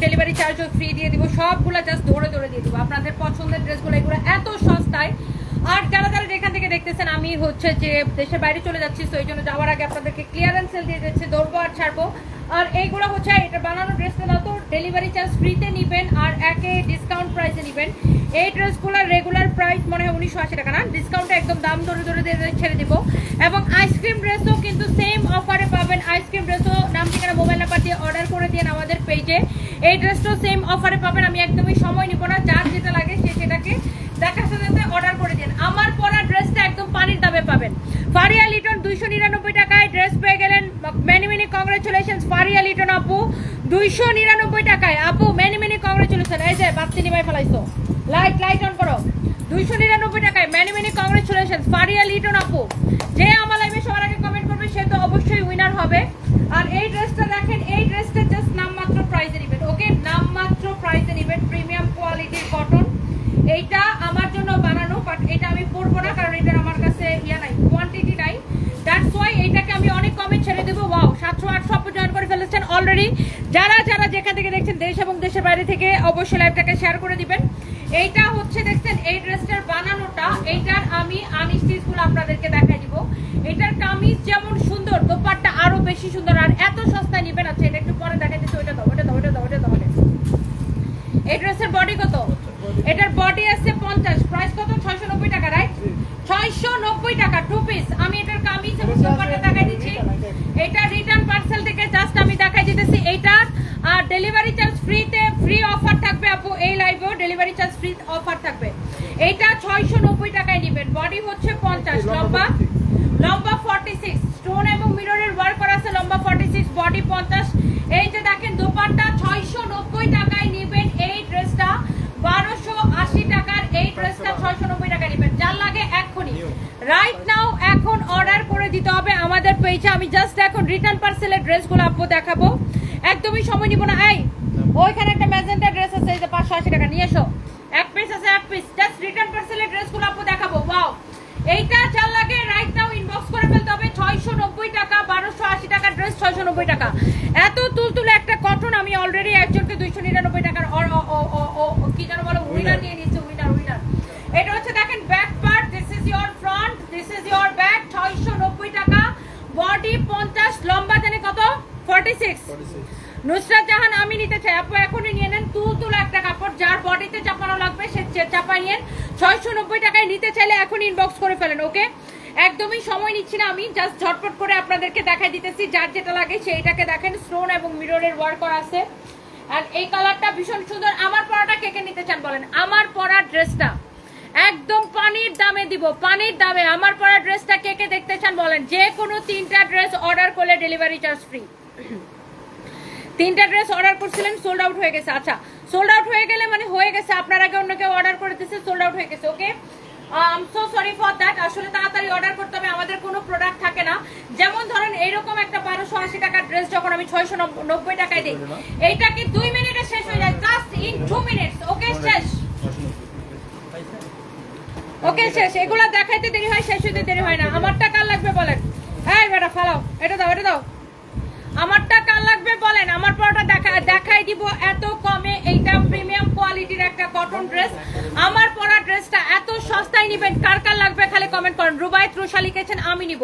Delivery চার্জও free দিয়ে দিব, সবগুলো জাস্ট ধরে ধরে দিয়ে দিব আপনাদের পছন্দের ড্রেসগুলো, এগুলো এত সস্তায়। আর যারা যারা যেখান থেকে দেখতেছেন, আমি হচ্ছে যে দেশের বাইরে চলে যাচ্ছি, তো এই জন্য যাওয়ার আগে আপনাদেরকে ক্লিয়ারেন্স সেল দিয়ে যাচ্ছে, ধরবো আর ছাড়বো। আর এইগুলো হচ্ছে এটা বানানো ড্রেসটা দাও তো ডেলিভারি চার্জ ফ্রিতে নেবেন আর একে ডিসকাউন্ট প্রাইসে নেবেন। এই ড্রেসগুলোর রেগুলার প্রাইস মনে হয় 1980 টাকা না, ডিসকাউন্টে একদম দাম ধরে ধরে ছেড়ে দিব। এবং আইসক্রিম ড্রেসও কিন্তু সেম অফারে পাবেন, আইসক্রিম ড্রেসও নাম ঠিকানা মোবাইল নাম্বার দিয়ে অর্ডার করে দিন আমাদের পেজে, এই ড্রেসটাও সেম অফারে পাবেন। আমি একদমই সময় নিব না, যার যেটা লাগে সে সেটাকে দেখার সাথে সাথে অর্ডার করে দিন। আমার পরা ড্রেসটা একদম পানির দামে পাবেন। ফারিয়া লিটন 299 টাকায় ড্রেস পেয়ে গেলেন, many many congratulations Faria Liton আপু, 299 টাকায় আপু, মেনি মেনি কংগ্রেচুলেশন। এই যে বাচ্চি নিবাই ফেলাইছো, লাইট অন করো, 299 টাকায় many many congratulations Faria Liton আপু। যে আমার লাইভে সবার আগে কমেন্ট করবে সে তো অবশ্যই উইনার হবে। আর এই ড্রেসটা দেখেন, এই ড্রেসটা জাস্ট নামমাত্র প্রাইসে নেবেন, ওকে, নামমাত্র প্রাইসে নেবেন, প্রিমিয়াম কোয়ালিটির কটন। এইটা আমার জন্য বানানো, বাট এটা আমি পরবো না কারণ এটার আমার কাছে নাই, কোয়ান্টিটি নাই, দ্যাটস ওয়াই এইটাকে আমি অনেক কমে ছেড়ে দেবো। ওয়াও, 700-800 আপু জয়েন করে ফেলেছেন অলরেডি। যারা যারা যেখান থেকে দেখছেন দেশ এবং দেশের বাইরে থেকে অবশ্যই লাইভটাকে শেয়ার করে দিবেন। এইটা হচ্ছে দেখছেন এই ড্রেসটার বানানোটা, এইটার আমি আনস্টিচগুলো আপনাদেরকে দেখাই দিব। এটার কামিজ যেমন সুন্দর, দোপাট্টা আরো বেশি সুন্দর, আর এত সস্তায় নিবেন। আচ্ছা এটা একটু পরে দেখাই দিচ্ছি, ওইটা দাও। এই ড্রেসের বডি কত? এটার বডি আছে 50, প্রাইস কত? 690 টাকা, রাইট? 690 টাকা 2 পিস। আমি এটার কামিজ এবং দোপাট্টা দেখাই দিচ্ছি। এটা রিটার্ন পার্সেল থেকে জাস্ট আমি দেখাই দিতেছি এইটার। আর ডেলিভারি চার্জ ফ্রি অফার থাকবে আপু, এই লাইভেও ডেলিভারি চার্জ ফ্রি অফার থাকবে। এইটা 690 টাকায় নেবেন। বডি হচ্ছে 50, লম্বা 46, স্টোন এবং মিররের ওয়ার্ক করা আছে, লম্বা 46, বডি 50। এই যে দেখেন দোপাট্টা 690 টাকায় নেবেন এই ড্রেসটা, 1280 টাকার এই ড্রেসটা 690 টাকায় নেবেন। যার লাগে এখনই রাইট নাও এখন অর্ডার করে দিতে হবে আমাদের পেজে। আমি জাস্ট এখন রিটার্ন পার্সেলের ড্রেসগুলো আপু দেখাবো, একদমই সময় নিব না। ওইখানে একটা ম্যাজেন্টা ড্রেস আছে, এই যে 580 টাকা, নিয়ে এসো। এক পিস আছে, এক পিস, জাস্ট রিটার্ন পার্সেলের ড্রেসগুলো আপু দেখাবো। ওয়াও, এইটা যার লাগে রাইট নাও ইনবক্স করে ফেলতে হবে। 690 টাকা, 1280 টাকা ড্রেস, 690 টাকা। এত তুলতুলে একটা কটন। আমি অলরেডি একজনকে 299 টাকার কি যেন বলো উইনার নিয়ে নিচ্ছে, উইনার। এটা হচ্ছে দেখেন back part, this is your front, this is your back, 690 টাকা, বডি 50, লম্বা জানে কত? 46। নুসরাত জাহান আমি নিতে চাই আপু, এখনই নিয়ে নেন। তুলতুলে একটা কাপড়, যার বডিতে চাপানো লাগবে সে চাপাই নিন। 690 টাকায় নিতে চাইলে এখন ইনবক্স করে ফেলেন, ওকে। একদমই সময় নিচ্ছি না, আমি জাস্ট ঝটপট করে আপনাদেরকে দেখাই দিতেছি। যার যেটা লাগে সেইটাকে দেখেন, স্টোন এবং মিররের ওয়ার্ক করা আছে। আর এই কালারটা ভীষণ সুন্দর। আমার পরাটা কে কে নিতে চান বলেন? আমার পরা ড্রেসটা একদম পানির দামে দিব, পানির দামে। আমার পরা ড্রেসটা কে কে দেখতে চান বলেন? যে কোনো 3টা ড্রেস অর্ডার করলে ডেলিভারি চার্জ ফ্রি। 3টা ড্রেস অর্ডার করছিলেন, সোল্ড আউট হয়ে গেছে। আচ্ছা, সোল্ড আউট হয়ে গেলে মানে হয়ে গেছে, আপনার আগে অন্য কেউ অর্ডার করে দিয়েছে, সোল্ড আউট হয়ে গেছে, okay. So sorry for that. আসলে তাড়াতাড়ি অর্ডার করতে হবে, আমাদের কোনো প্রোডাক্ট থাকে না। যেমন ধরেন এইরকম একটা 1280 টাকার ড্রেস যখন আমি 690 টাকায় দিই, এইটা কি 2 মিনিটে শেষ হয়ে যায়, জাস্ট ইন 2 মিনিটস, ওকে, শেষ। ওকে, শেষ। এগুলা দেখাইতে দেরি হয়, শেষ হইতে দেরি হয় না। আমারটা কার লাগবে বলেন? এই বেটা ফালাও, এটা দাও। আমারটা কার লাগবে বলেন? আমার পরটা দেখাই দিব এত কমে। এইটা প্রিমিয়াম কোয়ালিটির একটা কটন ড্রেস। আমার পরা ড্রেসটা এত সস্তায় নিবেন, কার কার লাগবে খালি কমেন্ট করেন। রুবাইত রুশা লিখেছেন আমি নিব।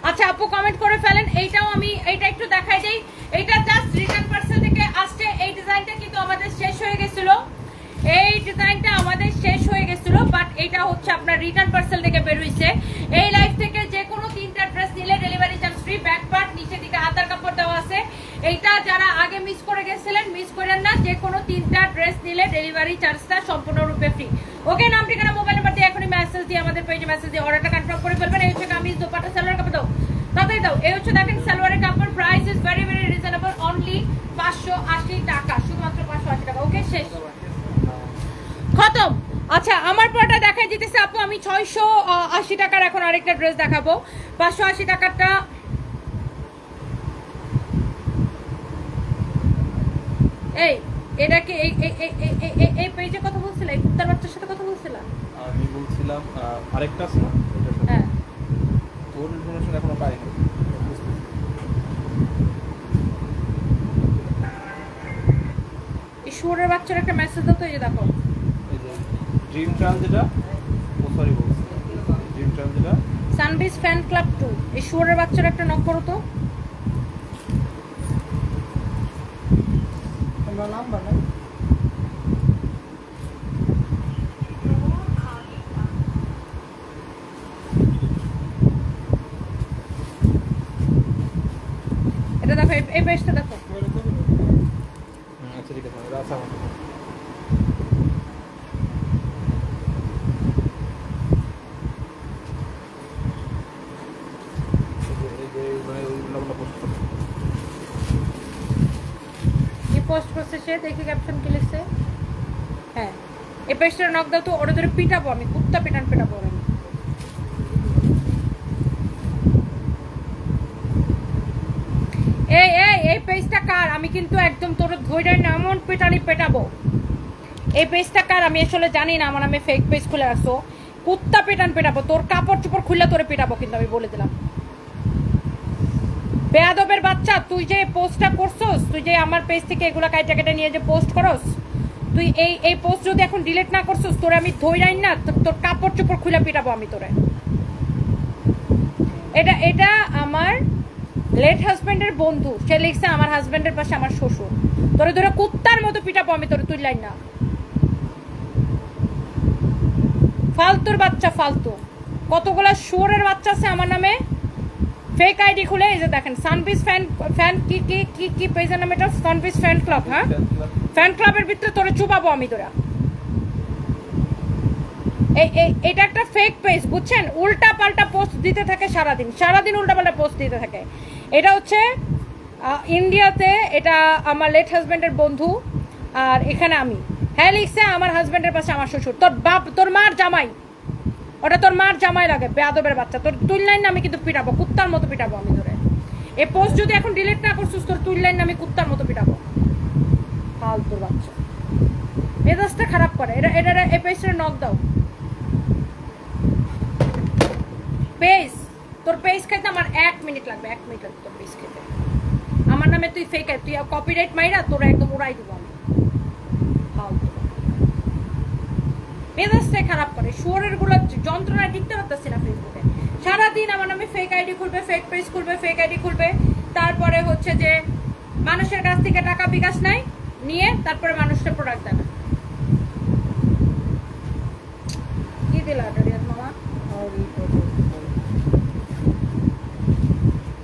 আচ্ছা আপু কমেন্ট করে ফেলেন। এইটাও আমি এইটা একটু দেখাই দেই। এইটা জাস্ট রিটার্ন পার্সেল থেকে আসছে। এই ডিজাইনটা কিন্তু আমাদের শেষ হয়ে গেছিল, বাট এটা হচ্ছে আপনার রিটার্ন পার্সেল থেকে বের হইছে। এই লাইভ থেকে যে কোনো 3টা ড্রেস নিলে delivery charge free. Back part, নিচে দিকে হাতার কাপড় দেওয়া আছে। এইটা যারা আগে মিস করে গেছিলেন মিস করেন না, যে কোনো 3টা ড্রেস নিলে ডেলিভারি চার্জটা সম্পূর্ণরূপে ফ্রি, ওকে। নাম ঠিকানা মোবাইল নাম্বার দিয়ে এখনই মেসেজ দিয়ে আমাদের পেজে মেসেজ দিয়ে অর্ডারটা কনফার্ম করে ফেলবেন। এই হচ্ছে কামিজ, দোপাট্টা, সালোয়ার কাপড় দাও, তাড়াতাড়ি দাও। এই হচ্ছে দেখেন সালোয়ারের কাপড়, price is very very reasonable, only 580 টাকা, শুধুমাত্র 580 টাকা, ওকে, শেষ, খতম। আচ্ছা আমার পরটা দেখাই দিতেছে আপু, আমি 680 টাকার এখন আরেকটা ড্রেস দেখাবো। 580 টাকারটা এই এটা কি এই পেজে কথা বলছিল, এই কুত্তার বাচ্চার সাথে কথা বলছিল? আমি বলছিলাম আরেকটা আছে না, হ্যাঁ, তোর ইনফরমেশন এখনো পাইনি। এই শুয়োরের বাচ্চার একটা মেসেজ দাও তো, এই যে দেখো এই যে ড্রিম ট্রায়াল যেটা, ও সরি বলছি, ড্রিম ট্রায়াল যেটা, সানবিস ফ্যান ক্লাব 2, এই শুয়োরের বাচ্চার একটা নক করো তো। তোমরা নাম্বার নাই এটা দেখো, এই পেজটা দেখো। আচ্ছা ঠিক আছে, আমি রাখা আমার কাছে। এই যে মানে ওইগুলো আমরা পোস্ট করব। কি পোস্ট করছে সে, দেখি ক্যাপশন কি লিখছে। হ্যাঁ, এই পেজটা নক দাও তো, ওটা ধরে পিটাবো আমি, কুত্তা পিটান পিটাবো আমি। এই পেজটা কার, আমি কিন্তু একদম তোর ধৈর্যের এমন পেটানি পেটাবো। এই পেজটা কার আমি আসলে জানি না, আমার নামে ফেক পেজ খুলে রাখছো, কুত্তা পেটান পেটাবো, তোর কাপড় চোপড় খুললে তোরে পেটাবো কিন্তু, আমি বলে দিলাম। বেয়াদবের বাচ্চা, তুই যে পোস্টটা করছস, তুই যে আমার পেজ থেকে এগুলা কাইটা কেটে নিয়ে যে পোস্ট করস, তুই এই পোস্ট যদি এখন ডিলিট না করছস, তোরে আমি ধৈরাই না, তোর কাপড় চোপড় খুলে পিটাবো আমি তোরে। এটা আমার লেট হাজবেন্ডের বন্ধু, সে লিখছে আমার হাজবেন্ডের পাশে আমার শ্বশুর, তোরে ধরে কুত্তার মতো পিটাবো আমি তোরে, তুই লাইন না। ফালতুর বাচ্চা ফালতু, কতগুলা শুয়োরের বাচ্চা আছে আমার নামে ফেক আইডি খুলে। এই যে দেখেন সানপিস ফ্যান কি পেজের নাম এটা, সানপিস ফ্যান ক্লাব। হ্যাঁ, ফ্যান ক্লাবের ভিতরে তোরে চুপাবো আমি তোরা। এটা একটা ফেক পেজ, বুঝছেন, উল্টা পাল্টা পোস্ট দিতে থাকে সারাদিন উল্টা পাল্টা পোস্ট দিতে থাকে। এটা হচ্ছে ইন্ডিয়াতে, এটা আমার লেট হাজবেন্ডের বন্ধু, আর এখানে আমি। হ্যাঁ লিখছে আমার হাজবেন্ডের পাশে আমার শ্বশুর, তোর বাপ তোর মার জামাই, ওটা তোর মার জামাই লাগে, বেয়াদবের বাচ্চা, তোর তুললাইন না আমি কিন্তু পিটাবো, কুত্তার মতো পিটাবো আমি ধরে। এই পোস্ট যদি এখন ডিলিট না করছিস, তোর তুললাইন না আমি কুত্তার মতো পিটাবো, ফালতুর বাচ্চা, মেজাজটা খারাপ করে। এটা এই পেজটা নক দাও। পেজ, তোর পেজ খাইতে আমার 1 মিনিট লাগবে, 1 মিনিট লাগবে তোর পেজ খেতে। আমার নামে তুই ফেক, তুই কপিরাইট মাইরা তোরা একদম উড়াই দিব আমি, ফালতু মেজাজটাই খারাপ করে। শুয়োরের গুলো যন্ত্রণায় টিকতে পারতেছি না ফেসবুকে, সারাদিন আমার নামে ফেক আইডি খুলবে, ফেক পেজ খুলবে, ফেক আইডি খুলবে, তারপরে হচ্ছে যে মানুষের কাছ থেকে টাকা বিকাশ নাই নিয়ে তারপরে মানুষটা প্রোডাক্ট দেয় না। কি দিলা রিয়াদ মামা? আর এই কথা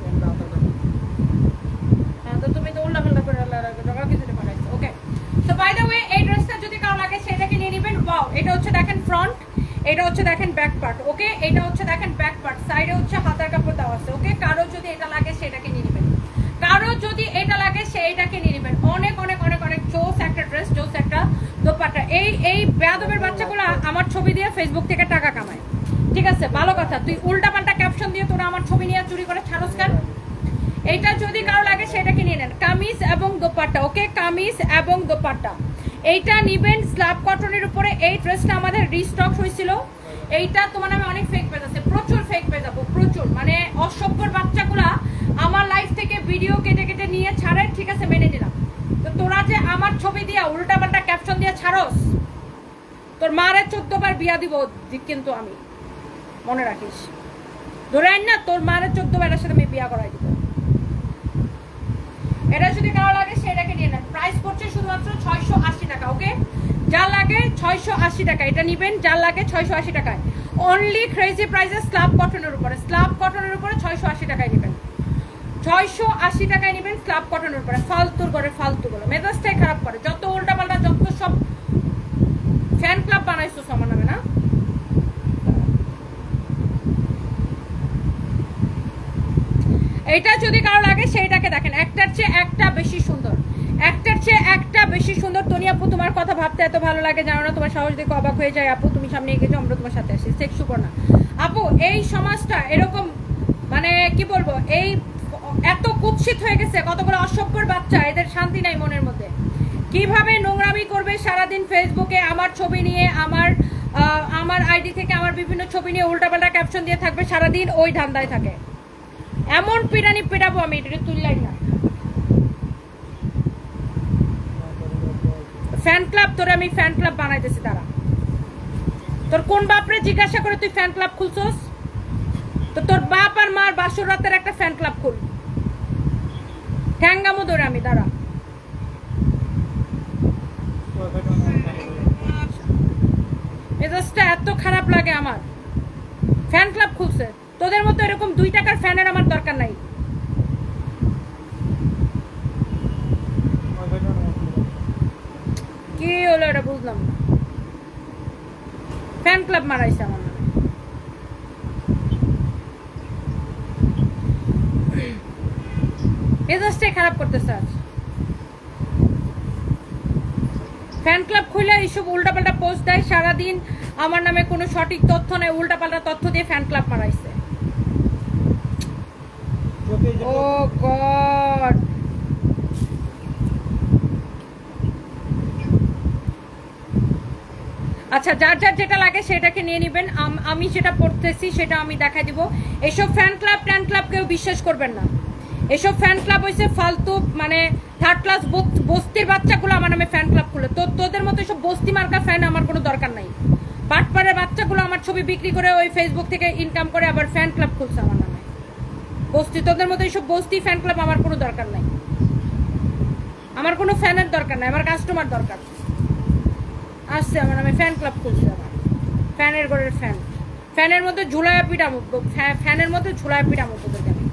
এন্ড আতা হ্যাঁ, তো তুমি তো উল্টা পাল্টা করে জগা কিছু পাঠাইছো। ওকে, তো বাই দ্য ওয়ে এই ড্রেসটা যদি কারো লাগে সেটাকে নিয়ে নেবেন। ওয়াও, এটা হচ্ছে দেখেন ফ্রন্ট, এটা হচ্ছে দেখেন ব্যাক পার্ট। ওকে, এটা হচ্ছে দেখেন ব্যাক পার্ট, সাইডে হচ্ছে হাতার কাপড় দেওয়া আছে। ওকে, কারো যদি এটা লাগে সেটাকে নিয়ে নেবেন, কারো যদি এটা লাগে সেইটাকে নিয়ে নেবেন। অনেক অনেক অনেক অনেক জোস একটা ড্রেস, জোস একটা দোপাট্টা। এই বেয়াদবের বাচ্চাগুলো আমার ছবি দিয়ে ফেসবুক থেকে টাকা কামায়, ঠিক আছে, ভালো কথা। তুই উল্টা পাল্টা ক্যাপশন দিয়ে তোরা আমার ছবি নিয়ে চুরি করে ছাড়স কেন? এইটা যদি কারো লাগে সেটাকে নিয়ে নেন, কামিজ এবং দোপাট্টা। ওকে, কামিজ এবং দোপাট্টা এইটা নিবেন স্ল্যাব কটনের উপরে। এই ড্রেসটা আমাদের রিস্টক হয়েছিল। এইটা তোমার নামে অনেক ফেক পেজ আছে, প্রচুর ফেক পেজ আছে, প্রচুর, মানে অসভ্যর বাচ্চাগুলা আমার লাইফ থেকে ভিডিও কেটে কেটে নিয়ে ছাড়ে, ঠিক আছে, মেনে নিলাম। তো তোরা যে আমার ছবি দিয়া উল্টা পাল্টা ক্যাপশন দিয়ে ছাড়স, তোর মারে 14 বার বিয়া দিব কিন্তু আমি, মনে রাখিস, ধরে আন না, তোর মারে 14 বারের সাথে আমি বিয়া করাই দিব। এটা যদি কারো লাগে সেটাকে নিয়ে নেন। প্রাইস পড়ছে শুধুমাত্র 680 টাকা। ওকে, যার লাগে 680 টাকা এটা নিবেন, যার লাগে 680 টাকায়। অনলি ক্রেজি প্রাইসে স্ল্যাব কটনের উপরে, স্ল্যাব কটনের উপরে 680 টাকায় নেবেন, 680 টাকায় নেবেন স্ল্যাব কটনের উপরে। ফালতুর করে ফালতুগুলো মেজাজটাই খারাপ করে, যত উল্টা পাল্টা যত সব ফ্যান ক্লাব বানাইছো আমার নামে না। এটা যদি কারো লাগে সেইটাকে দেখেন, একটার চেয়ে একটা বেশি সুন্দর, একটার চেয়ে একটা বেশি সুন্দর। তনি আপু, তোমার কথা ভাবতে এত ভালো লাগে জানো না, তোমার সাহস দেখে অবাক হয়ে যায় আপু, তুমি সামনে এগিয়ে যাও, আমরা তোমার সাথে আসি। সেক্স সুপর্ণা আপু, এই সমাজটা এরকম, মানে কি বলবো, এই এত কুৎসিত হয়ে গেছে, কতগুলো অসভ্যর বাচ্চা, এদের শান্তি নাই মনের মধ্যে। কিভাবে নোংরামি করবে সারাদিন ফেসবুকে আমার ছবি নিয়ে, আমার আইডি থেকে আমার বিভিন্ন ছবি নিয়ে উল্টাপাল্টা ক্যাপশন দিয়ে থাকবে, সারাদিন ওই ধান্দায় থাকে। এমন পিটানি পেটাবো আমি, এটা তুললাই না। ফ্যান ক্লাব, তোরে আমি ফ্যান ক্লাব বানাইতেছি তারা। তোর কোন বাপরে জিজ্ঞাসা করে তুই ফ্যান ক্লাব খুলছস? তো তোর বাপ আর মার বাসর রাতের একটা ফ্যান ক্লাব খুল, ঠ্যাঙ্গামো ধরে আমি দাঁড়া। মেজাজটা এত খারাপ লাগে আমার। ফ্যান ক্লাব খুলছে, তোদের মতো এরকম 2 টাকার ফ্যানের আমার দরকার নাই। কি হলো এটা বুঝলাম না। ফ্যান ক্লাব মারাইছে আমার নামে। মেজাজটাই খারাপ করতেছে আজ। ফ্যান ক্লাব খুলে এইসব উল্টাপাল্টা পোস্ট দেয় সারাদিন, আমার নামে কোনো সঠিক তথ্য নেই, উল্টাপাল্টা তথ্য দিয়ে ফ্যান ক্লাব মারাইছে। ও গড, আচ্ছা যার যার যেটা লাগে সেটাকে নিয়ে নেবেন। আমি যেটা পড়তেছি সেটা আমি দেখাই দিব। এসব ফ্যান ক্লাব ট্যান ক্লাব কেউ বিশ্বাস করবেন না। এসব ফ্যান ক্লাব হয়েছে ফালতু, মানে 3rd ক্লাস বস্তির বাচ্চাগুলো আমার নামে ফ্যান ক্লাব খুলে। তোদের মতো এসব বস্তি মার্কা ফ্যান আমার কোনো দরকার নাই। বাটপাড়ের বাচ্চাগুলো আমার ছবি বিক্রি করে ওই ফেসবুক থেকে ইনকাম করে আবার ফ্যান ক্লাব খুলছে আমার নামে। বস্তি, তোদের মতো এইসব বস্তি ফ্যান ক্লাব আমার কোনো দরকার নাই। আমার কোনো ফ্যানের দরকার নাই, আমার কাস্টমার দরকার। আসছে আমার নামে ফ্যান ক্লাব খুলছে আমার। ফ্যানের ঘরের ফ্যান, ফ্যানের মধ্যে ঝুলায়া পিটামো, ফ্যানের মধ্যে ঝুলায়া পিটামো তোদেরকে আমি।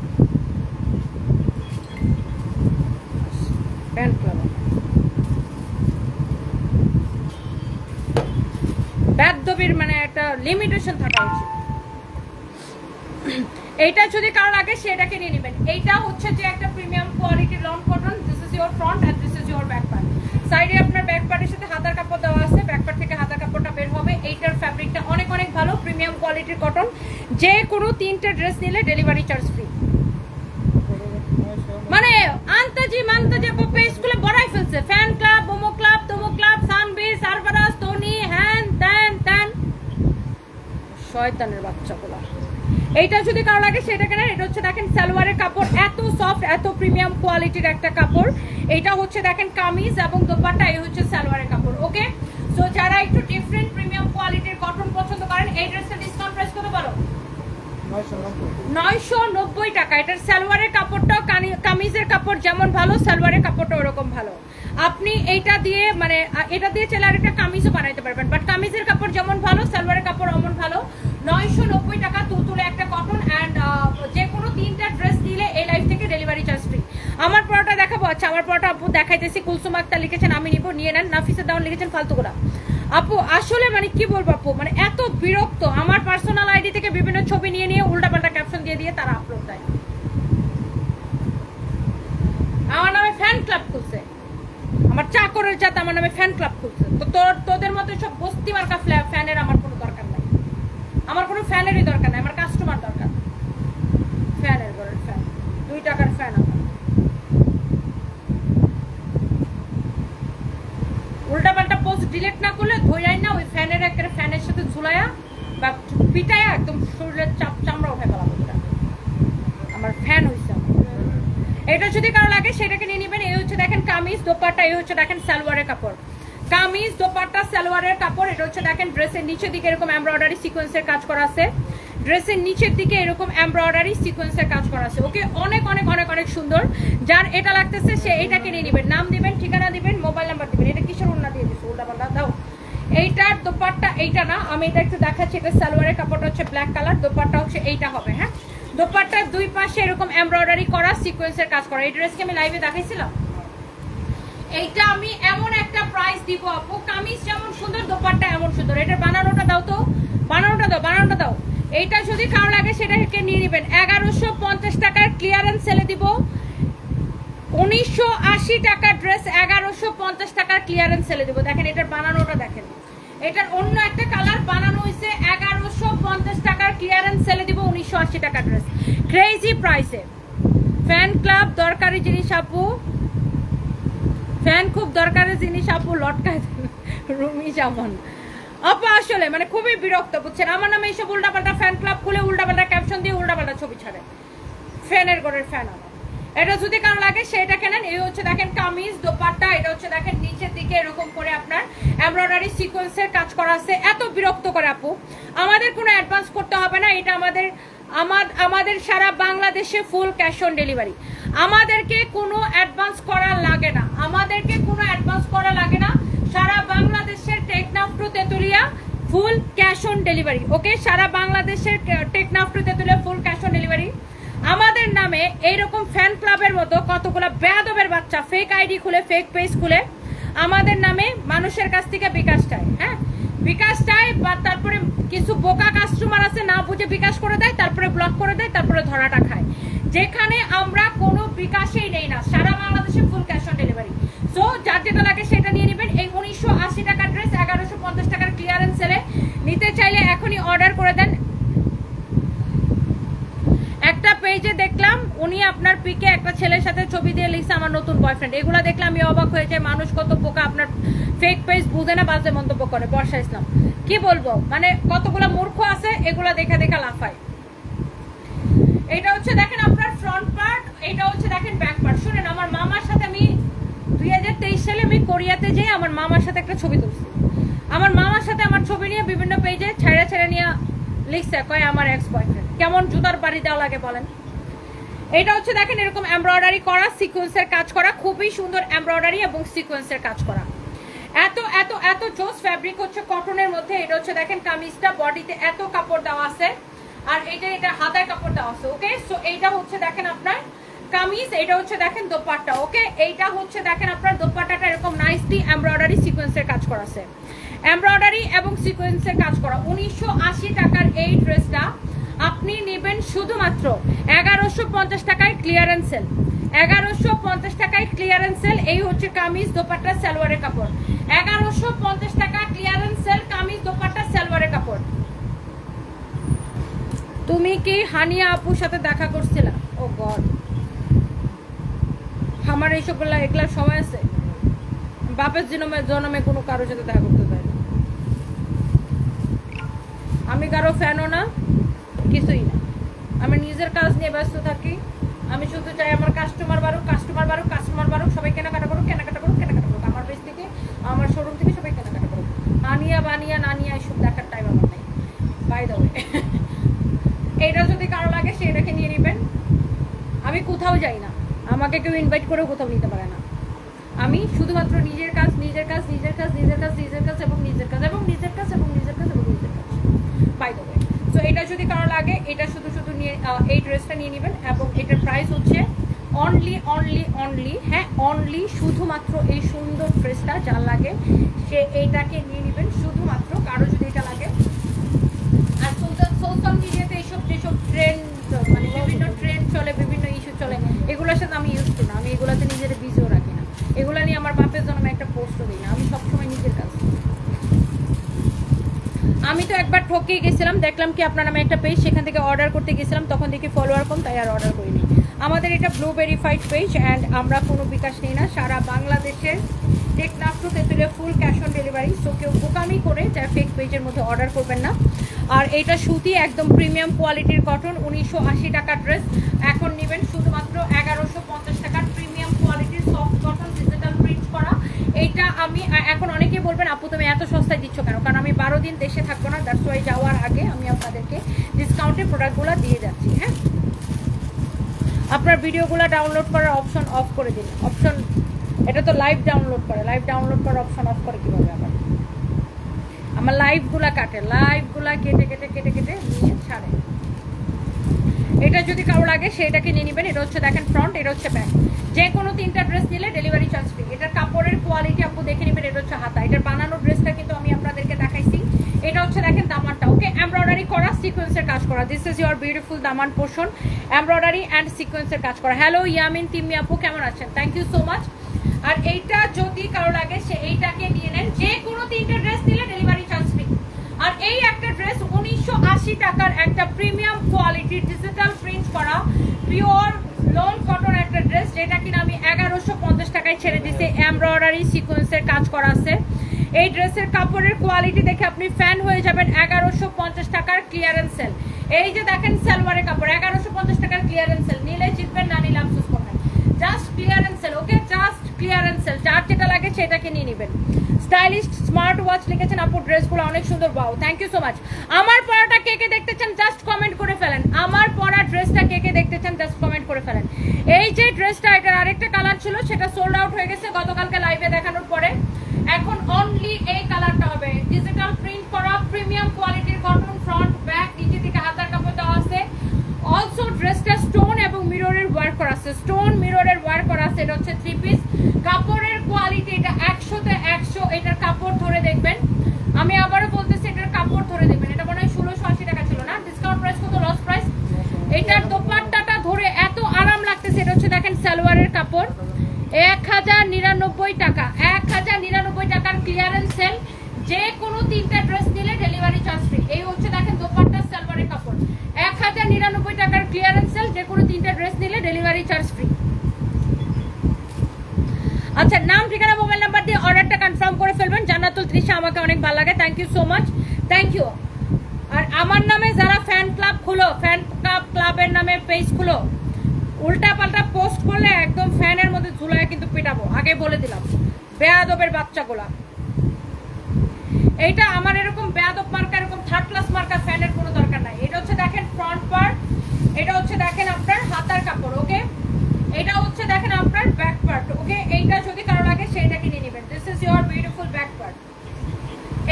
ফ্যান ক্লাব ব্যাধবির মানে একটা লিমিটেশন থাকা উচিত। এইটা যদি কারো লাগে সেটাকে নিয়ে নেবেন। এইটা হচ্ছে যে একটা প্রিমিয়াম কোয়ালিটির long cotton. This is your front end this is your back part. সাইডে আপনার ব্যাক পার্টের সাথে হাতার কাপড় দেওয়া আছে, ব্যাক পার্ট থেকে হাতার কাপড়টা বের হবে। এইটার ফ্যাব্রিকটা অনেক অনেক ভালো, প্রিমিয়াম কোয়ালিটির কটন। যে কোনো 3টে ড্রেস নিলে ডেলিভারি চার্জ ফ্রি। মানে আন্তাজি মান্তাজি পপে স্কুলে বড়াই ফেলছে। ফ্যান ক্লাব, মোমো ক্লাব, তোমো ক্লাব, সানবি, সারফারাজ, টনি, হ্যান ত্যান ত্যান, শয়তানের বাচ্চাগুলা। এইটা যদি কারো লাগে সেটাকে না। এটা হচ্ছে দেখেন সালোয়ারের কাপড়, এত সফট, এত প্রিমিয়াম কোয়ালিটির একটা কাপড়। এটা হচ্ছে দেখেন কামিজ এবং দোপাট্টা, এই হচ্ছে সালোয়ারের কাপড়। ওকে, সো যারা একটু ডিফারেন্ট প্রিমিয়াম কোয়ালিটির কটন পছন্দ করেন, এই ড্রেসের ডিসকাউন্ট প্রাইস কত বলো? 990 টাকা। এটার সালোয়ারের কাপড়টাও কামিজের কাপড় যেমন ভালো, সালোয়ারের কাপড়টা ওরকম ভালো। আপনি এইটা দিয়ে মানে এটা দিয়ে চাইলে আরেকটা কামিজও বানাইতে পারবেন, বাট কামিজের কাপড় যেমন ভালো সালোয়ারের কাপড় অমন ভালো। 990 টাকা তুলতুলে একটা কটন। অ্যান্ড যে কোনো 3টা ড্রেস নিলে এই লাইফ থেকে ডেলিভারি চার্জ ফ্রি। আমার পরোটা দেখাবো। আচ্ছা আমার পরোটা আপু দেখাইতেছি। কুলসুম আক্তার লিখেছেন আমি নিবো, নিয়ে নেন। নাফিসা দাউন লিখেছেন ফালতুগুলা। আপু আসলে মানে কি বলবো আপু, মানে এত বিরক্ত। আমার পার্সোনাল আইডি থেকে বিভিন্ন ছবি নিয়ে নিয়ে উল্টাপাল্টা ক্যাপশন দিয়ে দিয়ে তারা আপলোড দেয়। আমার নামে ফ্যান ক্লাব খুলছে, আমার চাকরের জাত আমার নামে ফ্যান ক্লাব খুলছে। তো তোদের মতো সব বস্তি মার্কা ফ্যানের আমার কোনো দরকার নাই। আমার কোনো ফ্যানেরই দরকার নাই, আমার কাস্টমার দরকার। ফ্যানের ঘরের ফ্যান, 2 টাকার ফ্যান। আমার উল্টাপাল্টা পোস্ট ডিলিট না করলে ধইরাই না ওই ফ্যানের একটা ফ্যানের সাথে ঝুলায়া বা পিটায়া একদম শরীরের চামড়া উঠে ফেলাবো। আমার ফ্যান হইছে। এটা যদি কারো লাগে সেটাকে নিয়ে নেবেন। এই হচ্ছে দেখেন কামিজ দোপাট্টা, এই হচ্ছে দেখেন সালোয়ারের কাপড়। কামিজ দোপাট্টা সালোয়ারের কাপড়। এটা হচ্ছে দেখেন ড্রেসের নিচের দিকে এরকম এমব্রয়ডারি সিকোয়েন্সের কাজ করা আছে। ড্রেসের নিচের দিকে এরকম এমব্রয়ডারি সিকোয়েন্সের কাজ করা আছে। ওকে, অনেক অনেক অনেক অনেক সুন্দর। যার এটা লাগতেছে সে এটাকে নিয়ে নেবেন। নাম দিবেন, ঠিকানা দিবেন, মোবাইল নাম্বার দিবেন। এটা কিসের উন্না দিয়ে দিচ্ছে উল্টাপাল্টা দাও। এইটার দোপাট্টা এইটা না, আমি এটা একটু দেখাচ্ছি। এটা সালোয়ারের কাপড়টা হচ্ছে ব্ল্যাক কালার, দোপাট্টা হচ্ছে এইটা হবে। হ্যাঁ, দোপাট্টার 2 পাশে এরকম এমব্রয়ডারি করা সিকোয়েন্সের কাজ করা। এই ড্রেসকে আমি লাইভে দেখাইছিলাম। এইটা আমি এমন একটা প্রাইস দিব আপু, কামিজ যেমন সুন্দর দোপাট্টা এমন সুন্দর। এটার বানানোটা দাও তো, বানানোটা দাও, বানানোটা দাও। এইটা যদি কারো লাগে সেটাকে নিয়ে নেবেন। 1150 টাকার ক্লিয়ারেন্স সেলে দিব। 1980 টাকার ড্রেস 1150 টাকার ক্লিয়ারেন্স সেলে দিব। দেখেন এটার বানানোটা দেখেন। এটার অন্য একটা কালার বানানো হয়েছে 1150 টাকার ক্লিয়ারেন্স সেলে দিব 1980 টাকার ড্রেস। ক্রেজি প্রাইসে। ফ্যান ক্লাব দরকারি জিনিস আপু, ফ্যান খুব দরকারি জিনিস আপু, লটকায় রুমি জামান আপা। আসলে মানে খুবই বিরক্ত বুঝছেন। আমার নামে এইসব উল্টাপাল্টা ফ্যান ক্লাব খুলে উল্টাপাল্টা ক্যাপশন দিয়ে উল্টাপাল্টা ছবি ছাড়ে। ফ্যানের ঘরের ফ্যান আমার। এটা যদি কারো লাগে সেটা কেনেন। এই হচ্ছে দেখেন কামিজ দোপাট্টা, এটা হচ্ছে দেখেন নিচের দিকে এরকম করে আপনার এমব্রয়ডারি সিকোয়েন্সের কাজ করা আছে। এত বিরক্ত করে আপু, আমাদের কোনো অ্যাডভান্স করতে হবে না। এটা আমাদের সারা বাংলাদেশে ফুল ক্যাশ অন ডেলিভারি। আমাদেরকে কোনো অ্যাডভান্স করা লাগে না, আমাদেরকে কোনো অ্যাডভান্স করা লাগে না। সারা বাংলাদেশের Teknaf to Tetulia full cash on delivery. Okay, সারা বাংলাদেশের Teknaf to Tetulia full cash on delivery. আমাদের নামে এইরকম ফ্যান ক্লাবের মতো কতগুলো বেয়াদবের বাচ্চা ফেক আইডি খুলে, ফেক পেজ খুলে আমাদের নামে মানুষের কাছ থেকে বিকাশ চায়। হ্যাঁ, বিকাশ চায়, বা তারপরে কিছু বোকা কাস্টমার আছে না বুঝে বিকাশ করে দেয়, তারপরে ব্লক করে দেয়, তারপরে ধরাটা খায়। যেখানে আমরা কোনো বিকাশেই নেই না, সারা বাংলাদেশে ফুল ক্যাশ অন ডেলিভারি। সো যার যেটা লাগে সেটা নিয়ে নেবেন। এই 1980 টাকার ড্রেস 1150 টাকার ক্লিয়ারেন্স সেলে নিতে চাইলে এখনই অর্ডার করে দেন। একটা পেজে দেখলাম উনি আপনার পিকে একটা ছেলের সাথে ছবি দিয়ে লিখছে আমার নতুন বয়ফ্রেন্ড। এগুলা দেখলে আমি অবাক হয়ে যাই, মানুষ কত বোকা, আপনার ফেক পেজ বুঝে না, বাজে মন্তব্য করে। বর্ষা ইসলাম কি বলবো, মানে কতগুলা মূর্খ আছে, এগুলা দেখা দেখা লাফায়। এটা হচ্ছে দেখেন আপনার ফ্রন্ট পার্ট, এটা হচ্ছে দেখেন ব্যাক পার্ট। শুনেন, আমার মামার সাথে আমি 2023 সালে আমি কোরিয়াতে যাই, আমার মামার সাথে একটা ছবি তুলছি। আমার মামার সাথে আমার ছবি নিয়ে বিভিন্ন পেজে ছেড়ে ছেড়ে নিয়ে লিখছে, কয় আমার এক্স বয়ফ্রেন্ড। কেমন জুতার বাড়ি দেওয়া লাগে বলেন। এটা হচ্ছে দেখেন এরকম এমব্রয়ডারি করা, সিকোয়েন্সের কাজ করা, খুবই সুন্দর এমব্রয়ডারি এবং সিকোয়েন্সের কাজ করা। এত এত এত জোস ফ্যাব্রিক হচ্ছে কটনের মধ্যে। এটা হচ্ছে দেখেন কামিজটা বডিতে এত কাপড় দেওয়া আছে, আর এটা হাতায় কাপড় দেওয়া আছে। ওকে, সো এইটা হচ্ছে দেখেন আপনার কামিজ, এটা হচ্ছে দেখেন দোপাট্টা। ওকে, এইটা হচ্ছে দেখেন আপনার দোপাট্টাটা এরকম নাইসলি এমব্রয়ডারি সিকোয়েন্সের কাজ করা আছে, এমব্রয়ডারি এবং সিকোয়েন্সের কাজ করা। 1980 টাকার এই ড্রেসটা আপনি নেবেন শুধুমাত্র 1150 টাকায় ক্লিয়ারেন্স সেল। 1150 টাকায় ক্লিয়ারেন্স সেল। এই হচ্ছে কামিজ দোপাট্টা সালোয়ারের কাপড়। 1150 টাকা ক্লিয়ারেন্স সেল, কামিজ দোপাট্টা সালোয়ারের কাপড়। তুমি কি হানিয়া আপুর সাথে দেখা করছিলা? ও গড, আমার এইসব এগুলার সময় আছে? বাপের জন্মে কোনো কারোর সাথে দেখা করতে পারি না। আমি কারো ফ্যানও না, কিছুই না। আমি নিজের কাজ নিয়ে ব্যস্ত থাকি। আমি শুধু চাই আমার কাস্টমার বাড়ুক, কাস্টমার বাড়ুক, কাস্টমার বাড়ুক, সবাই কেনাকাটা করুক, কেনাকাটা করুক, কেনাকাটা করুক। আমার পেজ থেকে, আমার শোরুম থেকে সবাই কেনাকাটা করুক। আনিয়া বানিয়া না নিয়ে এইসব দেখার টাইম আমার নেই। বাই দ্য ওয়ে, এইটা যদি কারো লাগে সেটাকে নিয়ে নেবেন। আমি কোথাও যাই না, আমাকে কেউ ইনভাইট করেও কোথাও নিতে পারে না। আমি শুধুমাত্র নিজের কাজ, নিজের কাজ, নিজের কাজ, নিজের কাজ, নিজের কাজ এবং নিজের কাজ এবং নিজের কাজ এবং নিজের কাজ এবং নিজের কাজ। বাই দ্য ওয়ে, সো এটা যদি কারো লাগে এটা শুধু শুধু নিয়ে এই ড্রেসটা নিয়ে নেবেন। এবং এটার প্রাইস হচ্ছে অনলি হ্যাঁ অনলি শুধুমাত্র এই সুন্দর ড্রেসটা যার লাগে সে এইটাকে নিয়ে নেবেন শুধুমাত্র, কারো যদি এটা লাগে। আর সোশ্যাল মিডিয়াতে এইসব যেসব ট্রেন্ড, মানে বিভিন্ন ট্রেন্ড চলে, বিভিন্ন ইস্যু চলে, এগুলোর সাথে আমি ইউজ করি না। আমি এগুলোতে নিজের বিজিও রাখি না। এগুলো নিয়ে আমার বাপের জন্মে একটা পোস্টও দিই না। আমি সবসময় নিজের কাজ। আমি তো একবার ঠকিয়ে গেছিলাম, দেখলাম কি আপনার নামে একটা পেজ, সেখান থেকে অর্ডার করতে গেছিলাম, তখন দেখি ফলোয়ার কম, তাই আর অর্ডার করিনি। আমাদের এটা ব্লু ভেরিফাইড পেজ অ্যান্ড আমরা কোনো বিকাশ নেই না। সারা বাংলাদেশের Teknaf to Tetulia full cash on delivery. So কেউ বোকামি করে যারা ফেক পেজের মধ্যে অর্ডার করবেন না। আর এটা সুতি, একদম প্রিমিয়াম কোয়ালিটির কটন। 1980 টাকার ড্রেস এখন নেবেন শুধুমাত্র 1150 টাকার প্রিমিয়াম কোয়ালিটির সফট কটন ডিজিটাল প্রিন্ট করা। এইটা আমি এখন অনেকেই বলবেন আপু তুমি এত সস্তায় দিচ্ছ কেন? কারণ আমি 12 দিন দেশে থাকবো না, দ্যাটস ওয়াই যাওয়ার আগে আমি আপনাদেরকে ডিসকাউন্টে প্রোডাক্টগুলো দিয়ে যাচ্ছি। হ্যাঁ, আপনার ভিডিওগুলো ডাউনলোড করার অপশন অফ করে দিন। অপশন, এটা তো লাইভ ডাউনলোড করে, লাইভ ডাউনলোড করার অপশন অফ করে কীভাবে? আবার আমার লাইভগুলা কাটে, লাইভগুলা কেটে কেটে কেটে কেটে নিয়ে ছাড়ে। এটা যদি কারো লাগে সেটাকে নিয়ে নেবেন। এটা হচ্ছে দেখেন ফ্রন্ট, এটা হচ্ছে ব্যাক। যে কোনো 3টা ড্রেস নিলে ডেলিভারি চার্জ ফ্রি। এটার কাপড়ের কোয়ালিটি আপু দেখে নেবেন। এটা হচ্ছে হাতা, এটার বানানো ড্রেসটা কিন্তু আমি আপনাদেরকে দেখাইছি। এটা হচ্ছে দেখেন দামানটা। ওকে, এমব্রয়ডারি করা, সিকোয়েন্সের কাজ করা। দিস ইজ ইউর বিউটিফুল দামান পোর্শন, এমব্রয়ডারি অ্যান্ড সিকোয়েন্সের কাজ করা। হ্যালো ইয়ামিন তিম্মি আপু, কেমন আছেন? Thank you so much. আর এইটা যদি কারো লাগে সে এইটাকে নিয়ে নেন। যে কোনো 3টা ড্রেস নিলে ডেলিভারি চার্জ ফ্রি। আর এই একটা ড্রেস 1980 টাকার একটা প্রিমিয়াম কোয়ালিটির ডিজিটাল প্রিন্ট করা পিওর লোন কটন একটা ড্রেস, যেটা কিনা আমি 1150 টাকায় ছেড়ে দিচ্ছি। এমব্রয়ডারি সিকোয়েন্সের কাজ করা আছে। এই ড্রেসের কাপড়ের কোয়ালিটি দেখে আপনি ফ্যান হয়ে যাবেন। 1150 টাকার ক্লিয়ারেন্স সেল। এই যে দেখেন সালোয়ারের কাপড়, 1150 টাকার ক্লিয়ারেন্স সেল। নিলে জিতবেন, না নিলে আফসোস করবেন। জাস্ট ক্লিয়ারেন্স সেল, ওকে, জাস্ট ক্লিয়ারেন্স সেল, যার যেটা লাগে সেটাকে নিয়ে নেবেন। স্টাইলিশ স্মার্ট ওয়াচ লিখেছেন আপু, ড্রেসগুলো অনেক সুন্দর, বাও, থ্যাংক ইউ সো মাচ। আমার পরাটা কে কে দেখতে চান জাস্ট কমেন্ট করে ফেলেন, আমার পরা ড্রেসটা কে কে দেখতে চান জাস্ট কমেন্ট করে ফেলেন। এই যে ড্রেসটা, এটার আরেকটা কালার ছিল, সেটা সোল্ড আউট হয়ে গেছে গতকালকে লাইভে দেখানোর পরে। এখন অনলি এই কালারটা হবে, ডিজিটাল প্রিন্ট করা প্রিমিয়াম কোয়ালিটির কটন, ফ্রন্ট ব্যাক নিচে থেকে হাতার কাপড় দেওয়া আছে। অলসো ড্রেসটা স্টোন এবং মিররের ওয়ার্ক করা আছে, স্টোন মিররের ওয়ার্ক করা আছে। এটা হচ্ছে 3 পিস, কাপড়ের কোয়ালিটি এটা 100তে 100। এটার কাপড় ধরে দেখবেন, আমি আবারও বলতেছি এটার কাপড় ধরে দেখবেন। এটা মনে হয় 1680 টাকা ছিল না, ডিসকাউন্ট প্রাইস কত, লস প্রাইস। এটার দোপাট্টাটা ধরে এত আরাম লাগতেছে। এটা হচ্ছে দেখেন সালোয়ারের কাপড়, 1099 টাকা, 1099 টাকার ক্লিয়ারেন্স সেল। যে কোনো 3টা ড্রেস নিলে ডেলিভারি চার্জ ফ্রি। এই হচ্ছে দেখেন দোপাট্টা সালোয়ারের কাপড়, 1099 টাকার ক্লিয়ারেন্স সেল, যে কোনো 3টা ড্রেস নিলে ডেলিভারি চার্জ ফ্রি। আচ্ছা, নাম ঠিকানা মোবাইল নাম্বার দিয়ে অর্ডারটা কনফার্ম করে ফেলবেন। জান্নাতুল তৃষা, আমাকে অনেক ভালো লাগে, thank you so much, thank you. আর আমার নামে যারা ফ্যান ক্লাব খুলো, ফ্যান ক্লাবের নামে পেজ খুলো, উল্টা পাল্টা পোস্ট করলে একদম ফ্যানের মধ্যে ঝুলায় কিন্তু পিটাবো, আগে বলে দিলাম, বেয়াদবের বাচ্চাগুলা। এইটা আমার এরকম বেয়াদব মার্কা, এরকম থার্ড ক্লাস মার্কা ফ্যানের কোনো দরকার নাই। এটা হচ্ছে দেখেন ফ্রন্ট পার্ট, এটা হচ্ছে দেখেন আপনার হাতার কাপড়, ওকে, এটা হচ্ছে দেখেন আপনার ব্যাক পার্ট, ওকে। এইটা যদি কারো লাগে সেইটা কিনে নেবেন। This is your beautiful back part.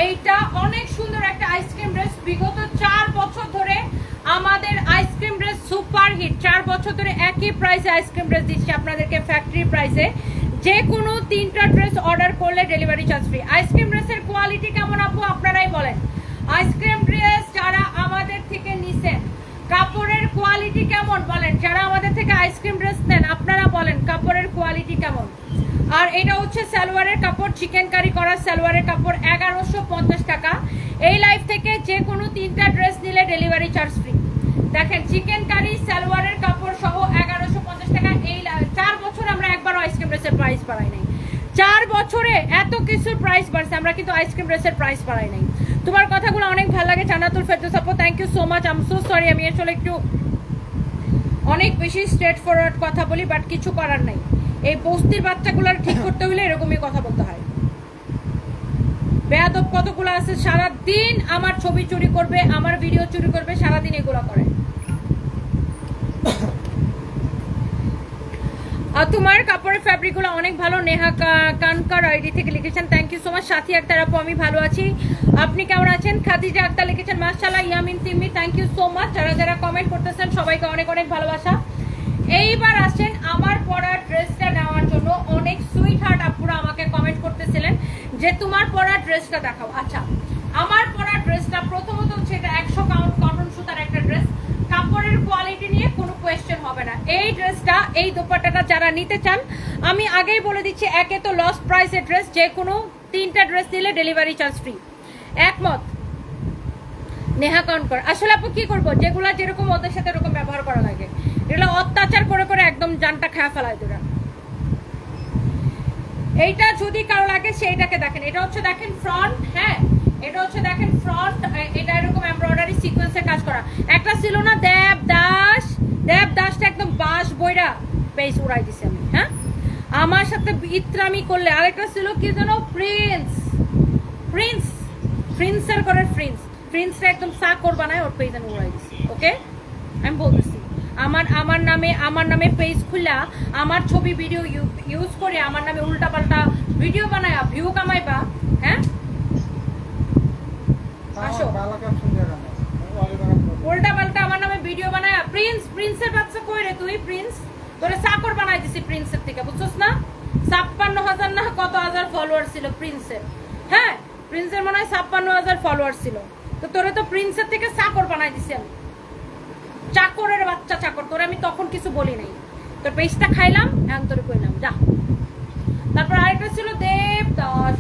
এইটা অনেক সুন্দর একটা আইসক্রিম ড্রেস। বিগত 4 বছর ধরে আমাদের আইসক্রিম ড্রেস সুপার হিট। 4 বছর ধরে একই প্রাইসে আইসক্রিম ড্রেস দিচ্ছি আপনাদেরকে, ফ্যাক্টরি প্রাইসে। যে কোনো 3টা ড্রেস অর্ডার করলে ডেলিভারি চার্জ ফ্রি। আইসক্রিম ড্রেসের কোয়ালিটি কেমন আপু আপনারাই বলেন। আইসক্রিম ড্রেস যারা আমাদের থেকে নিছেন, কাপড়ের কোয়ালিটি কেমন বলেন। যারা আমাদের থেকে আইসক্রিম ড্রেস নেন আপনারা বলেন কাপড়ের কোয়ালিটি কেমন। আর এটা হচ্ছে সালোয়ারের কাপড়, চিকেন কারি করা সালোয়ারের কাপড়, 1150 টাকা। এই লাইভ থেকে যে কোনো 3টা ড্রেস নিলে ডেলিভারি চার্জ ফ্রি। দেখেন চিকেন কারি সালোয়ারের কাপড় সহ 1150 টাকা। এই 4 বছর আমরা একবারও আইসক্রিম ড্রেসের প্রাইস বাড়াই নাই। 4 বছরে এত কিছুর প্রাইস বাড়ছে, আমরা কিন্তু আইসক্রিম ড্রেসের প্রাইস বাড়াই নাই। তোমার কথাগুলো অনেক ভালো লাগে জান্নাতুল ফেরদৌস আপু, thank you so much. I am so sorry, আমি আসলে একটু অনেক বেশি স্ট্রেট ফরওয়ার্ড কথা বলি, বাট কিছু করার নাই। এই বস্তির বাচ্চাগুলোর ঠিক করতে হলে এরকমই কথা বলতে হয়। বেয়াদব কতগুলো আছে, সারাদিন আমার ছবি চুরি করবে, আমার ভিডিও চুরি করবে, সারাদিন এগুলো করে। আর তোমার কাপড়ের ফ্যাব্রিকগুলো অনেক ভালো। নেহা কানকার আইডি থেকে লিখেছেন, থ্যাংক ইউ সো মাচ। সাথী আক্তার আপু, আমি ভালো আছি, আপনি কেমন আছেন। খাদিজা আক্তার লিখেছেন, মাশাআল্লাহ। Yamin Timmi, thank you so much. যারা যারা কমেন্ট করতেছেন সবাইকে অনেক অনেক ভালোবাসা। এইবার আসেন আমার পরা ড্রেসটা নেওয়ার জন্য। অনেক সুইট হার্ট আপুরা আমাকে কমেন্ট করতেছিলেন যে তোমার পরা ড্রেসটা দেখাও। আচ্ছা, আমার পরা ড্রেসটা প্রথমত হচ্ছে এটা 100 কাউন্ট কটন সুতার একটা ড্রেস। কাপড়ের কোয়ালিটি নিয়ে কোনো কোয়েশ্চেন হবে না। এই ড্রেসটা, এই দোপাট্টাটা যারা নিতে চান, আমি আগেই বলে দিচ্ছি, একে তো লস প্রাইসের ড্রেস, যে কোনো 3টা ড্রেস নিলে ডেলিভারি চার্জ ফ্রি। একমত নেহা কনকর। আসলে আপু কি করবো, যেগুলা যেরকম ওদের সাথে এরকম ব্যবহার করা লাগে। এগুলো অত্যাচার করে করে একদম জানটা খায়া ফেলায় তোরা। এইটা যদি কারো লাগে সেইটাকে দেখেন। এটা হচ্ছে দেখেন ফ্রন্ট, হ্যাঁ, এটা হচ্ছে দেখেন ফ্রন্ট। এটা এরকম এমব্রয়ডারি সিকোয়েন্সের কাজ করা। একটা ছিল না দেবদাস, দেবদাসটা একদম বাস বইরা পেজ উড়াই দিছি আমি, হ্যাঁ, আমার সাথে ইত্রামি করলে। আরেকটা ছিল কি যেন, প্রিন্স, প্রিন্স, প্রিন্সের করে প্রিন্স, প্রিন্সটা একদম সাকর বানায় ওর পেজ আমি উড়াই দিছি। ওকে, আমি বলতেছি আমার নামে পেজ খুলা, আমার ছবি ভিডিও ইউজ করে আমার নামে উল্টা পাল্টা ভিডিও বানায় ভিউ কামাইবা, হ্যাঁ, আসো উল্টা পাল্টা আমার নামে ভিডিও বানায়। প্রিন্স, প্রিন্সের বাচ্চা কই রে তুই? প্রিন্স তোরে চাকর বানাই দিছি প্রিন্সের থেকে, বুঝছস না? 56,000 না কত হাজার ফলোয়ার ছিল প্রিন্সের, হ্যাঁ, প্রিন্সের মনে হয় 56,000 ফলোয়ার ছিল। তো তোরে তো প্রিন্সের থেকে চাকর বানাই দিছি আমি, চাকরের বাচ্চা চাকর। তোরে আমি তখন কিছু বলি নাই, তোর পেজটা খাইলাম, এখন তোরে কইলাম যা। তারপর আরেকটা ছিল দেবদাস,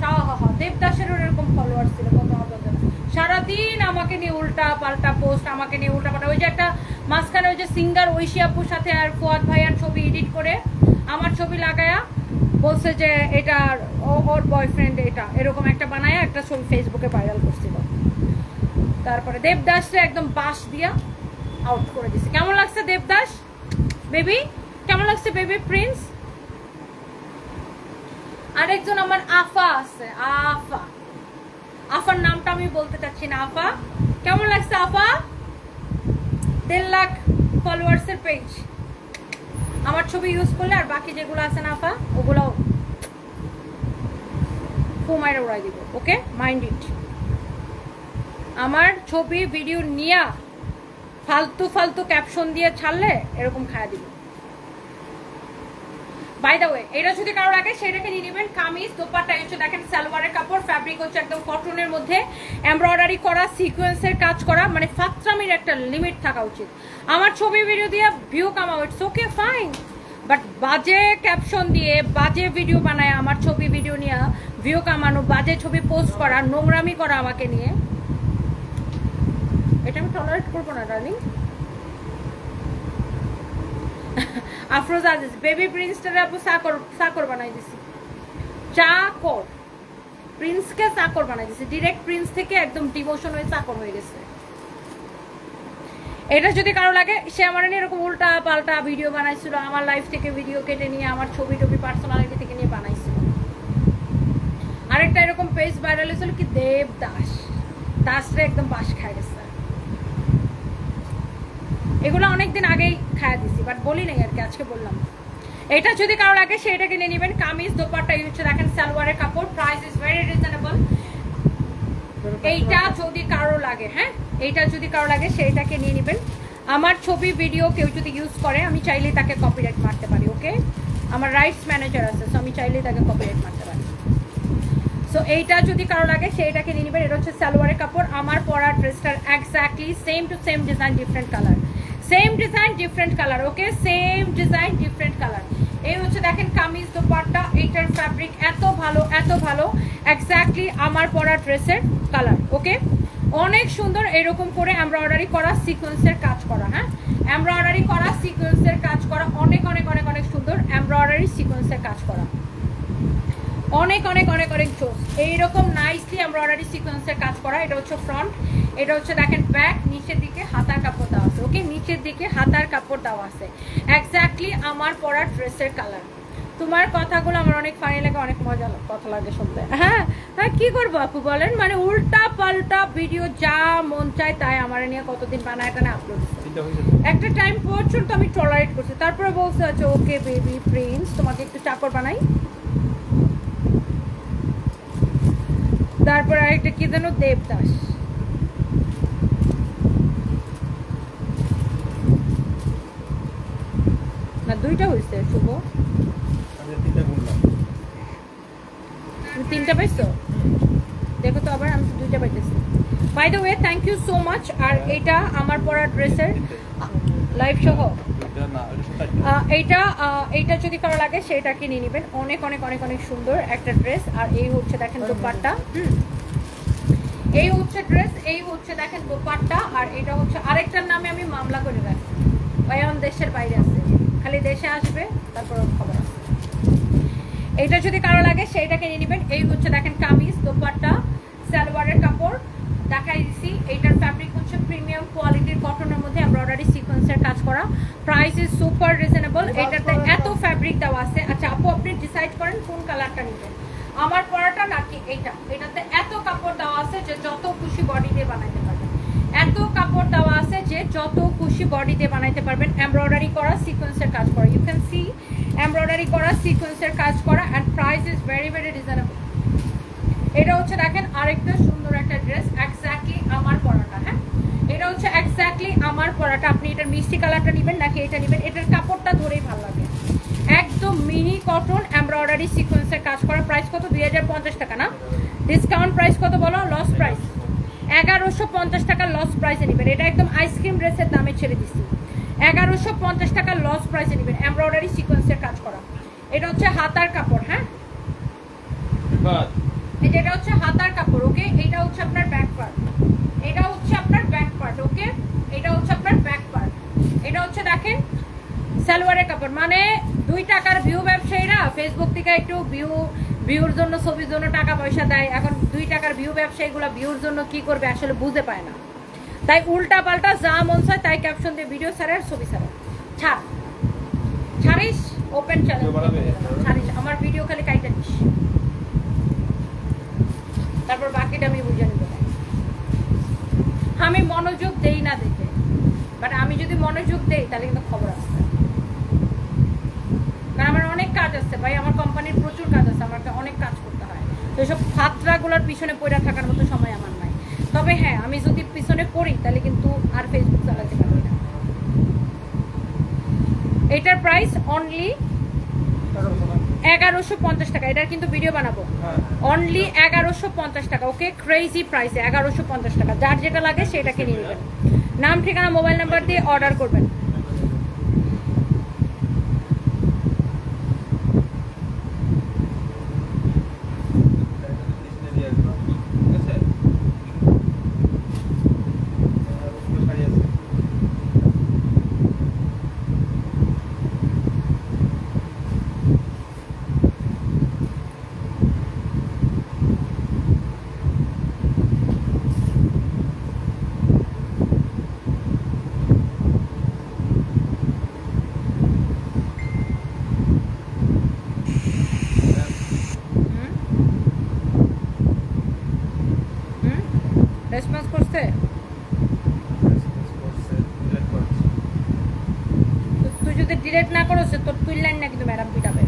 দেবদাসের এরকম ফলোয়ার ছিল কত হাজার। সারাদিন আমাকে নিয়ে উল্টা পাল্টা পোস্ট, আমাকে নিয়ে উল্টা পাল্টা। ওই যে একটা মাঝখানে ওই যে সিঙ্গার ঐশী আপুর সাথে আর ফুয়াদ ভাইয়ার ছবি এডিট করে আমার ছবি লাগায়া বলছে যে এটা ওর বয়ফ্রেন্ড, এটা এরকম একটা বানায়া একটা ছবি ফেসবুকে ভাইরাল করছিল। তারপরে দেবদাসে একদম বাস দিয়া আউট করে দিছে। কেমন লাগছে দেবদাস বেবি? কেমন লাগছে বেবি? প্রিন্স আরেকজন আমার আফা আছে, আফার নামটা আমি বলতে চাচ্ছি না। আফা কেমন লাগছে আপা? 1.5 লাখ ফলোয়ার্স এর পেজ। আমার ছবি ইউজ করলে আর বাকি যেগুলো আছে না আপা, ওগুলো ফুমাইরা উড়াই দিব। ওকে, মাইন্ড ইট। আমার ছবি ভিডিও নিয়ে ফালতু ফালতু ক্যাপশন দিয়ে ছাড়লে এরকম খায়া দিব। বাই দ্য ওয়ে, এটা যদি কারো লাগে সেটাকে নিয়ে নেবেন। কামিজ দোপাট্টা হচ্ছে দেখেন সালোয়ারের কাপড়, ফ্যাব্রিক হচ্ছে একদম কটনের মধ্যে, এমব্রয়ডারি করা, সিকোয়েন্সের কাজ করা, মানে ফাত্রামির একটা লিমিট থাকা উচিত। আমার ছবি ভিডিও দিয়ে ভিউ কামাও, ইটস ওকে ফাইন, বাট বাজে ক্যাপশন দিয়ে বাজে ভিডিও বানায় আমার ছবি ভিডিও নিয়ে ভিউ কামানো, বাজে ছবি পোস্ট করা, নোংরামি করা আমাকে নিয়ে, এটা আমি টলারেট করবো না ডার্লিং। আফরোজা আজিজ বেবি প্রিন্সটারে আপু চাকর বানাই দিছি, চাকর, প্রিন্সকে চাকর বানাই দিছি, ডিরেক্ট প্রিন্স থেকে একদম ডিভোশন হয়ে চাকর হয়ে গেছে। এটা যদি কারো লাগে, সে আমার নিয়ে এরকম উল্টা পাল্টা ভিডিও বানাইছিল, আমার লাইফ থেকে ভিডিও কেটে নিয়ে আমার ছবি টবি পার্সোনালিটি থেকে নিয়ে বানাইছিল। আরেকটা এরকম পেজ ভাইরাল হয়েছিল কি, দেব দাস, দাসরে একদম বাস খায় গেছে। এগুলো অনেকদিন আগেই খায়া দিছি, বাট বলি নাই আর কি, আজকে বললাম। এটা যদি কারো লাগে সেটা কিনে নেবেন। কামিজ দোপাট্টা ইউজ দেখেন সালোয়ারের কাপড়, প্রাইস ইজ ভেরি রিজনেবল। এইটা যদি কারো লাগে, হ্যাঁ এইটা যদি কারো লাগে সেইটাকে নিয়ে নেবেন। আমার ছবি ভিডিও কেউ যদি ইউজ করে আমি চাইলেই তাকে কপিরাইট মারতে পারি। ওকে, আমার রাইটস ম্যানেজার আছে, সো আমি চাইলেই তাকে কপিরাইট মারতে পারি। সো এইটা যদি কারো লাগে সেইটাকে নিয়ে নেবেন। এটা হচ্ছে সালোয়ারের কাপড়, আমার পরা ড্রেসটার exactly same to same design, different colour, same design different colour. Okay, same design different colour. এই হচ্ছে দেখেন কামিজ দোপাট্টা, এইটার ফ্যাব্রিক এত ভালো, এত ভালো, এক্স্যাক্টলি আমার পরা ড্রেসের কালার। ওকে, অনেক সুন্দর, এরকম করে এমব্রয়ডারি করা, সিকোয়েন্সের কাজ করা, হ্যাঁ এমব্রয়ডারি করা, সিকোয়েন্সের কাজ করা, অনেক অনেক অনেক অনেক সুন্দর এমব্রয়ডারি সিকোয়েন্সের কাজ করা, অনেক অনেক অনেক অনেক জোস। এইরকম নাইসলি এমব্রয়ডারি সিকোয়েন্সের কাজ করা। এটা হচ্ছে ফ্রন্ট, এটা হচ্ছে দেখেন ব্যাক, নিচের দিকে হাতার কাপড় দেওয়া আছে। ওকে, নিচের দিকে হাতার কাপড় দেওয়া আছে, এক্স্যাক্টলি আমার পরা ড্রেসের কালার। তোমার কথাগুলো আমার অনেক ফানি লাগে, অনেক মজা কথা লাগে শুনতে। হ্যাঁ হ্যাঁ, কি করবো আপু বলেন, মানে উল্টা পাল্টা ভিডিও যা মন চায় তাই আমার নিয়ে কতদিন বানায় টানে আপলোড দিচ্ছে। একটা টাইম পর্যন্ত আমি টলারেট করছি, তারপরে বলছে আচ্ছা ওকে বেবি প্রিন্স তোমাকে একটু চাকর বানাই। তারপর আরেকটা কি যেন দেবদাস, না দুইটা হয়েছে শুভ, তিনটা পাইছো দেখো তো আবার, আমি তো দুইটা পাইতেছি। By the way thank you so much. আর এটা আমার পরা ড্রেসের লাইভ সহ, এইটা যদি কারো লাগে সেটাকে নিয়ে নেবেন। অনেক অনেক অনেক অনেক সুন্দর একটা ড্রেস। আর এই হচ্ছে দেখেন দোপাট্টা, এই হচ্ছে ড্রেস, এই হচ্ছে দেখেন দোপাট্টা। আর এটা হচ্ছে আরেকটার নামে আমি মামলা করে রাখছি, ভাই এখন দেশের বাইরে আছে, খালি দেশে আসবে তারপর খবর আছে। এইটা যদি কারো লাগে সেইটাকে নিয়ে নেবেন। এই হচ্ছে দেখেন কামিজ দোপাট্টা, সালোয়ারের কাপড় দেখাই দিছি। এইটার ফ্যাব্রিক হচ্ছে প্রিমিয়াম কোয়ালিটির কটনের মধ্যে এমব্রয়ডারি সিকোয়েন্সের কাজ করা, প্রাইস ইজ সুপার রিজনেবল। এটাতে এত ফ্যাব্রিক দেওয়া আছে। আচ্ছা আপু আপনি ডিসাইড করেন কোন কালারটা নেবেন, আমার পরাটা নাকি এইটা। এটাতে এত কাপড় দেওয়া আছে যে যত খুশি বডি দিয়ে বানাইতে পারবেন, এত কাপড় দেওয়া আছে যে যত খুশি বডি দিয়ে বানাইতে পারবেন। এমব্রয়ডারি করা, সিকোয়েন্সের কাজ করা, ইউ ক্যান সি এমব্রয়ডারি করা, সিকোয়েন্সের কাজ করা, and price is very very reasonable. এটা হচ্ছে দেখেন আরেকটা সুন্দর একটা ড্রেস, এক্স্যাক্টলি আমার পরাটা। হ্যাঁ এটা হচ্ছে এক্স্যাক্টলি আমার পরাটা। আপনি এটার মিষ্টি কালারটা নেবেন নাকি এটা নেবেন, এটার কাপড়টা ধরেই ভালো লাগে। একদম মিনি কটন এমব্রয়ডারি সিকোয়েন্সের কাজ করা। প্রাইস কত? 2050 টাকা না? ডিসকাউন্ট প্রাইস কত বলো? লস প্রাইস 1150 টাকা লস প্রাইসে নেবেন। এটা একদম আইসক্রিম ড্রেসের দামে ছেড়ে দিচ্ছি, 1150 টাকা লস প্রাইসে নেবেন। এমব্রয়ডারি সিকোয়েন্সের কাজ করা। এটা হচ্ছে হাতার কাপড়, হ্যাঁ এটা হচ্ছে হাতার কাপড়। ওকে, এটা হচ্ছে আপনার ব্যাক পার্ট, এটা হচ্ছে আপনার ব্যাক পার্ট। ওকে, এটা হচ্ছে আপনার ব্যাক পার্ট। এটা হচ্ছে দেখেন সালোয়ারের কাপড়। মানে 2 টাকার ভিউ ব্যবসায়ীরা ফেসবুক থেকে একটু ভিউর জন্য, ছবির জন্য টাকা পয়সা দেয়। এখন 2 টাকার ভিউ ব্যবসায়ীগুলো ভিউর জন্য কি করবে আসলে বুঝতে পায় না, তাই উল্টা পাল্টা যা মন চায় তাই ক্যাপশন দিয়ে ভিডিও ছাড়ে আর ছবি ছাড়ে। ছাড়িস ওপেন চ্যালেঞ্জ বানাবে? ছাড়িস আমার ভিডিও খালি কাইটা দিস তারপর বাকিটা আমি বুঝে নেব আমি মনোযোগ দেই না দেখে বাট আমি যদি মনোযোগ দেই তাহলে কিন্তু খবর আসবে কারণ আমার অনেক কাজ আছে ভাই আমার কোম্পানির প্রচুর কাজ আছে আমাকে অনেক কাজ করতে হয় তো এইসব ফাতরাগুলোর পিছনে পড়ে থাকার মতো সময় আমার নাই তবে হ্যাঁ আমি যদি পিছনে পড়ি তাহলে কিন্তু আর ফেসবুক চালাতে পারবি না এটার প্রাইস অনলি 1150 টাকা এটার কিন্তু ভিডিও বানাবো অনলি 1150 টাকা ওকে ক্রেজি প্রাইসে 1150 টাকা যার যেটা লাগে সেটাকে নিয়ে নেবেন নাম ঠিকানা মোবাইল নাম্বার দিয়ে অর্ডার করবেন রেসপন্স করছে তুই যদি ডিলেট না করো তোর তুললেন না কিন্তু ম্যাডাম পিটাবে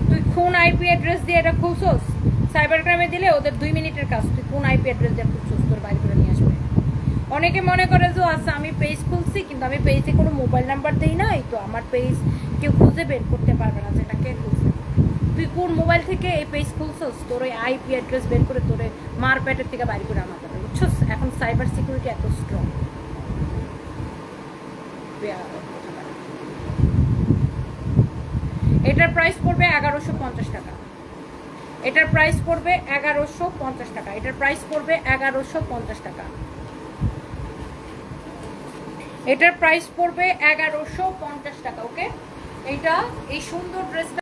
তুই কোন আইপি অ্যাড্রেস দিয়ে এটা খুলছস সাইবার ক্রাইমে দিলে ওদের 2 মিনিটের কাজ তুই কোন আইপি অ্যাড্রেস দিয়ে খুলছস তোর বাইরে করে নিয়ে আসবে অনেকে মনে করে যে আচ্ছা আমি পেজ খুলছি কিন্তু আমি পেজে কোনো মোবাইল নাম্বার দেই নাই তো আমার পেজ কেউ খুঁজে বের করতে পারবে না যেটা কে খুলছে তুই কোন মোবাইল থেকে এই পেজ খুলছস তোর ওই আইপি অ্যাড্রেস বের করে তোরে মার প্যাটের থেকে বাইরে করে আনা যাবে বুঝছস এখন সাইবার সিকিউরিটি এত স্ট্রং এটার প্রাইস পড়বে 1150 টাকা এটার প্রাইস পড়বে 1150 টাকা এটার প্রাইস পড়বে 1150 টাকা এটার প্রাইস পড়বে 1150 টাকা ওকে এটা এই সুন্দর ড্রেসটা